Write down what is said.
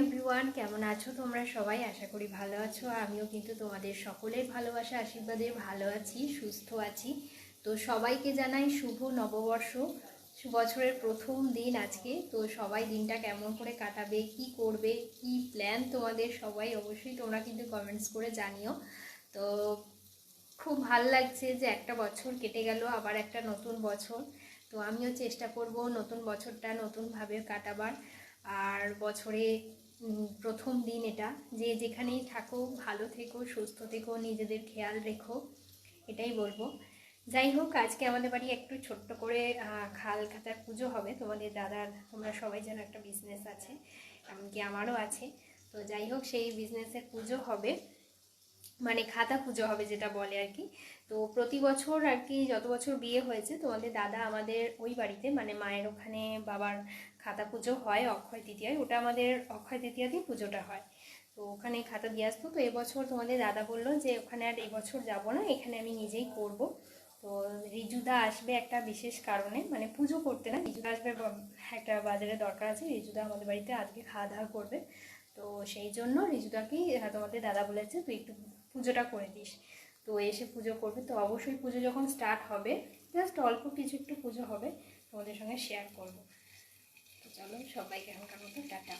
Everyone, কেমন আছো তোমরা সবাই? আশা করি ভালো আছো। আমিও কিন্তু তোমাদের সকলের ভালোবাসা আশীর্বাদে ভালো আছি, সুস্থ আছি। তো সবাইকে জানাই শুভ নববর্ষ, বছরের প্রথম দিন আজকে। তো সবাই দিনটা কেমন করে কাটাবে, কি করবে, কি প্ল্যান তোমাদের, সবাই অবশ্যই তোমরা কিন্তু কমেন্টস করে জানিও। তো খুব ভাল লাগছে যে একটা বছর কেটে গেল, আবার একটা নতুন বছর। তো আমিও চেষ্টা করব নতুন বছরটা নতুনভাবে কাটাবার। আর বছরে প্রথম দিন এটা, যে যেখানেই থাকো ভালো থেকো, সুস্থ থেকো, নিজেদের খেয়াল রেখো, এটাই বলবো। যাই হোক, আজকে আমাদের বাড়ি একটু ছোট্ট করে খাল খাতার পুজো হবে। তোমাদের দাদার, তোমরা সবাই যেন একটা বিজনেস আছে, এমনকি আমারও আছে। তো যাই হোক, সেই বিজনেসের পুজো হবে, মানে খাতা পুজো হবে যেটা বলে আর কি। তো প্রতি বছর আর কি, যত বছর বিয়ে হয়েছে তোমাদের দাদা আমাদের ওই বাড়িতে, মানে মায়ের ওখানে বাবার খাতা পুজো হয় অক্ষয় তৃতীয়ায়। ওটা আমাদের অক্ষয় তৃতীয়াতেই পুজোটা হয়। তো ওখানে খাতা দিয়ে আসতো। তো এবছর তোমাদের দাদা বললো যে ওখানে আর এবছর যাব না, এখানে আমি নিজেই করব। তো রিজুদা আসবে একটা বিশেষ কারণে, মানে পুজো করতে না, রিজুদা আসবে, একটা বাজারে দরকার আছে। রিজুদা আমাদের বাড়িতে আজকে খাওয়া দাওয়া করবে। তো সেই জন্য রিজুদাকেই তোমাদের দাদা বলেছে তুই একটু পুজোটা করে দিস। তো এসে পুজো করবে। তো অবশ্যই পুজো যখন স্টার্ট হবে, জাস্ট অল্প কিছু একটু পুজো হবে, তোমাদের সঙ্গে শেয়ার করব। তো চলো, সবাইকে এখনকার মতো টাটা।